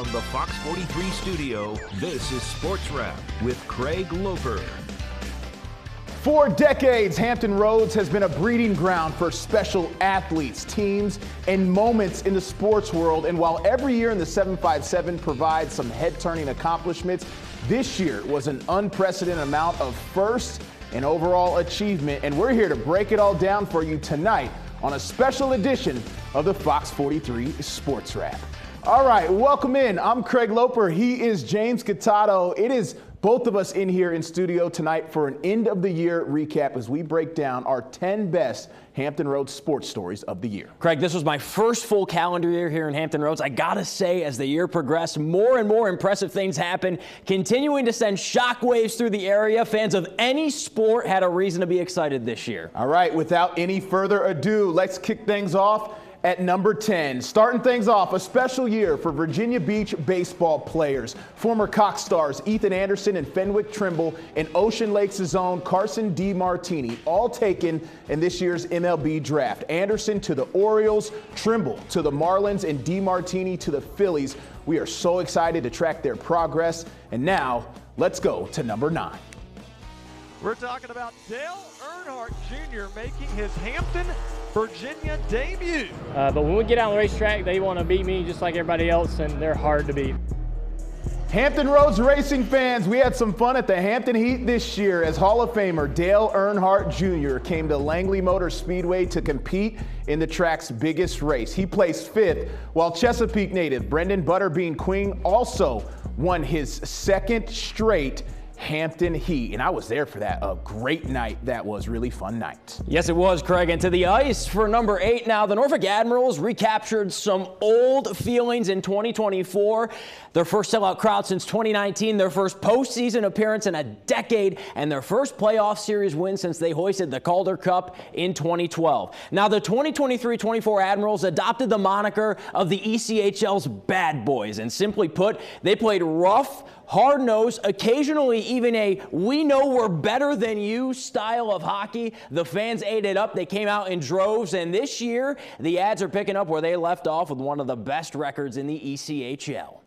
from the Fox 43 studio, this is Sportswrap with Craig Loper. For decades, Hampton Roads has been a breeding ground for special athletes, teams, and moments in the sports world. And while every year in the 757 provides some head-turning accomplishments, this year was an unprecedented amount of first and overall achievement. And we're here to break it all down for you tonight on a special edition of the Fox 43 Sports Wrap. All right, welcome in. I'm Craig Loper. He is James Gattato. It is both of us in here in studio tonight for an end-of-the-year recap as we break down our 10 best Hampton Roads sports stories of the year. Craig, this was my first full calendar year here in Hampton Roads. I gotta say, as the year progressed, more and more impressive things happened, continuing to send shockwaves through the area. Fans of any sport had a reason to be excited this year. All right, without any further ado, let's kick things off at number 10. Starting things off, a special year for Virginia Beach baseball players. Former Cox stars Ethan Anderson and Fenwick Trimble and Ocean Lakes' own Carson DiMartini, all taken in this year's MLB draft. Anderson to the Orioles, Trimble to the Marlins, and DiMartini to the Phillies. We are so excited to track their progress. And now, let's go to number 9. We're talking about Dale Earnhardt Jr. making his Hampton, Virginia debut. But when we get out on the racetrack, they want to beat me just like everybody else, and they're hard to beat. Hampton Roads racing fans, we had some fun at the Hampton Heat this year as Hall of Famer Dale Earnhardt Jr. came to Langley Motor Speedway to compete in the track's biggest race. He placed 5th, while Chesapeake native Brendan Butterbean Queen also won his second straight Hampton Heat, and I was there for that. A great night. That was really fun night. Yes, it was, Craig. And to the ice for number 8 now, the Norfolk Admirals recaptured some old feelings in 2024. Their first sellout crowd since 2019, their first postseason appearance in a decade, and their first playoff series win since they hoisted the Calder Cup in 2012. Now, the 2023-24 Admirals adopted the moniker of the ECHL's Bad Boys, and simply put, they played rough, hard-nosed, occasionally even a we know we're better than you style of hockey. The fans ate it up. They came out in droves, and this year the Ads are picking up where they left off with one of the best records in the ECHL.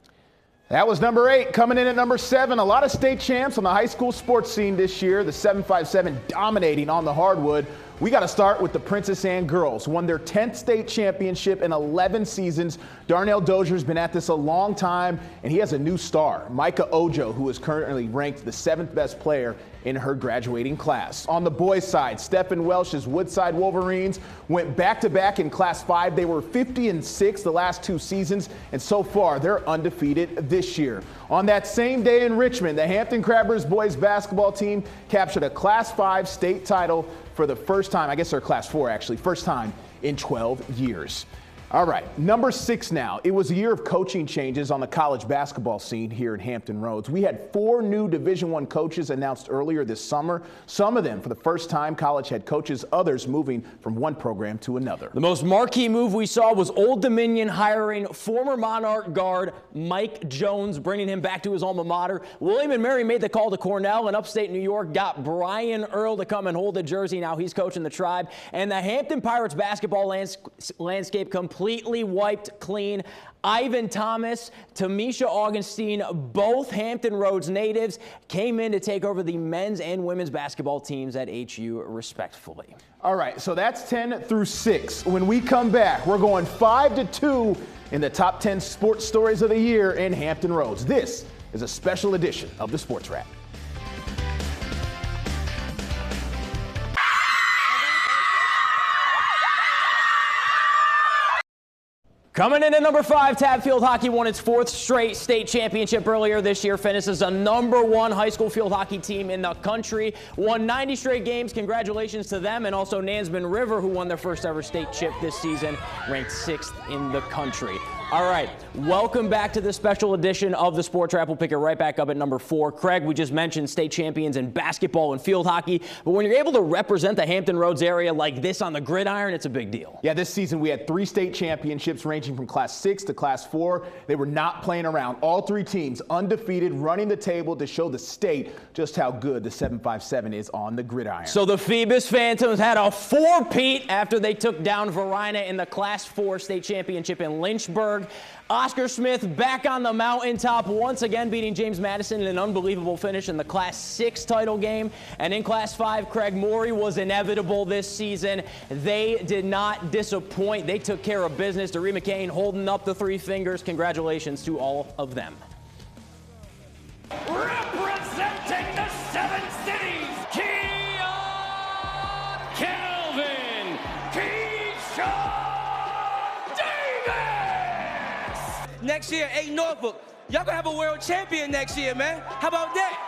That was number 8. Coming in at number 7, a lot of state champs on the high school sports scene this year. The 757 dominating on the hardwood. We got to start with the Princess Anne girls. Won their 10th state championship in 11 seasons. Darnell Dozier's been at this a long time, and he has a new star, Micah Ojo, who is currently ranked the 7th best player in her graduating class. On the boys' side, Stephen Welsh's Woodside Wolverines went back-to-back in Class 5. They were 50-6 the last 2 seasons, and so far they're undefeated this year. On that same day in Richmond, the Hampton Crabbers boys basketball team captured a Class 5 state title for the first time. I guess they're Class 4 actually, first time in 12 years. All right, number 6 now. It was a year of coaching changes on the college basketball scene here in Hampton Roads. We had 4 new Division I coaches announced earlier this summer. Some of them for the first time college head coaches, others moving from one program to another. The most marquee move we saw was Old Dominion hiring former Monarch guard Mike Jones, bringing him back to his alma mater. William & Mary made the call to Cornell in upstate New York, got Brian Earl to come and hold the jersey. Now he's coaching the Tribe. And the Hampton Pirates basketball landscape completely wiped clean. Ivan Thomas, Tamisha Augustine, both Hampton Roads natives, came in to take over the men's and women's basketball teams at HU respectively. All right, so that's 10 through 6. When we come back, we're going 5 to 2 in the top 10 sports stories of the year in Hampton Roads. This is a special edition of the Sports Wrap. Coming in at number 5, Tab Field Hockey won its 4th straight state championship earlier this year. Finishes the number 1 high school field hockey team in the country. Won 90 straight games. Congratulations to them. And also Nansemond River, who won their first ever state chip this season, ranked 6th in the country. All right, welcome back to this special edition of the Sports Wrap. We'll pick it right back up at number 4. Craig, we just mentioned state champions in basketball and field hockey, but when you're able to represent the Hampton Roads area like this on the gridiron, it's a big deal. Yeah, this season we had 3 state championships ranging from Class 6 to Class 4. They were not playing around. All 3 teams undefeated, running the table to show the state just how good the 757 is on the gridiron. So the Phoebus Phantoms had a 4-peat after they took down Varina in the Class 4 state championship in Lynchburg. Pittsburgh. Oscar Smith back on the mountaintop once again, beating James Madison in an unbelievable finish in the Class 6 title game. And in Class 5, Craig Morey was inevitable this season. They did not disappoint. They took care of business. Doree McCain holding up the 3 fingers. Congratulations to all of them. Representing the 7 cities, Kelvin Keyshawn Davis! Next year, 8 Norfolk. Y'all gonna have a world champion next year, man. How about that?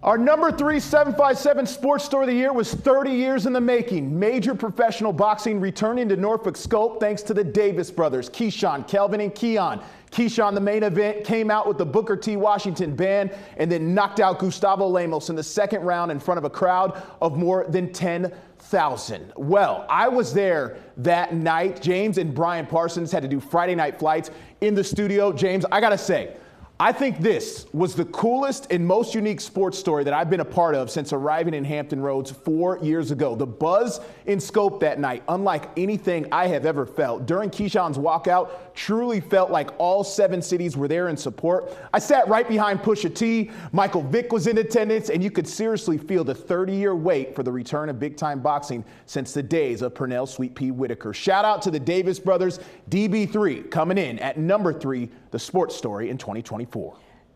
Our number 3 757 sports story of the year was 30 years in the making. Major professional boxing returning to Norfolk scope thanks to the Davis brothers, Keyshawn, Kelvin, and Keon. Keyshawn, the main event, came out with the Booker T. Washington band and then knocked out Gustavo Lemos in the second round in front of a crowd of more than 10,000. Well, I was there that night. James and Brian Parsons had to do Friday night flights in the studio. James, I gotta say, I think this was the coolest and most unique sports story that I've been a part of since arriving in Hampton Roads 4 years ago. The buzz in scope that night, unlike anything I have ever felt. During Keyshawn's walkout, truly felt like all 7 cities were there in support. I sat right behind Pusha T. Michael Vick was in attendance, and you could seriously feel the 30-year wait for the return of big-time boxing since the days of Pernell Sweet Pea Whitaker. Shout out to the Davis brothers, DB3, coming in at number 3, the sports story in 2024.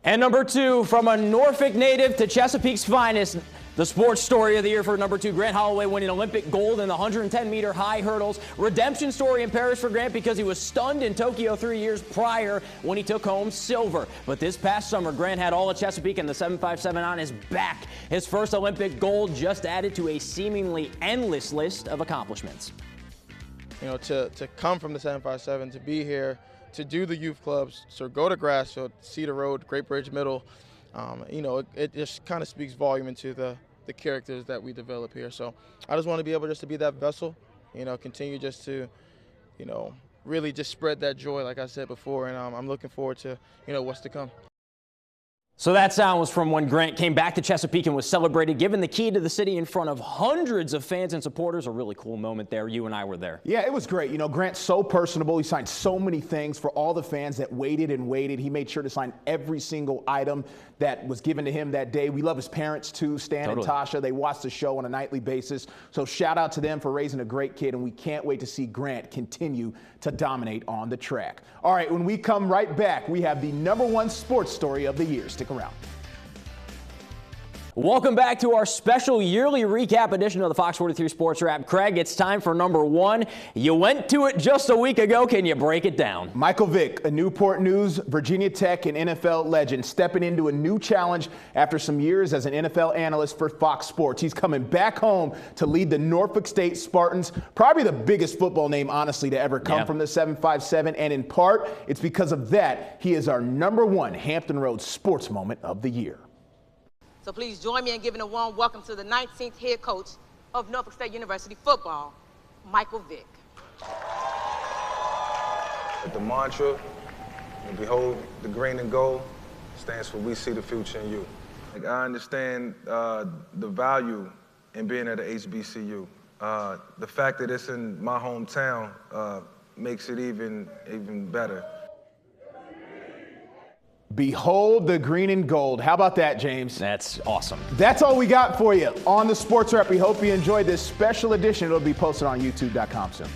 And number 2, from a Norfolk native to Chesapeake's finest, the sports story of the year for number 2, Grant Holloway winning Olympic gold in the 110-meter high hurdles. Redemption story in Paris for Grant because he was stunned in Tokyo 3 years prior when he took home silver. But this past summer, Grant had all of Chesapeake and the 757 on his back. His first Olympic gold just added to a seemingly endless list of accomplishments. You know, to come from the 757, to be here, to do the youth clubs, so go to Grassfield, Cedar Road, Great Bridge Middle, you know, it just kind of speaks volume into the characters that we develop here. So I just want to be able just to be that vessel, you know, continue just to, you know, really just spread that joy, like I said before, and I'm looking forward to, you know, what's to come. So that sound was from when Grant came back to Chesapeake and was celebrated, given the key to the city in front of hundreds of fans and supporters. A really cool moment there. You and I were there. Yeah, it was great. You know, Grant's so personable. He signed so many things for all the fans that waited and waited. He made sure to sign every single item that was given to him that day. We love his parents, too, Stan and Tasha. They watch the show on a nightly basis. So shout out to them for raising a great kid, and we can't wait to see Grant continue to dominate on the track. All right, when we come right back, we have the number 1 sports story of the year. Stick around. Welcome back to our special yearly recap edition of the Fox 43 Sports Wrap. Craig, it's time for number 1. You went to it just a week ago. Can you break it down? Michael Vick, a Newport News, Virginia Tech, and NFL legend, stepping into a new challenge after some years as an NFL analyst for Fox Sports. He's coming back home to lead the Norfolk State Spartans, probably the biggest football name, honestly, to ever come from the 757. And in part, it's because of that, he is our number 1 Hampton Roads sports moment of the year. So please join me in giving a warm welcome to the 19th head coach of Norfolk State University football, Michael Vick. The mantra, behold the green and gold, stands for we see the future in you. Like, I understand the value in being at a HBCU. The fact that it's in my hometown makes it even better. Behold the green and gold. How about that, James? That's awesome. That's all we got for you on the Sports Wrap. We hope you enjoyed this special edition. It'll be posted on YouTube.com soon.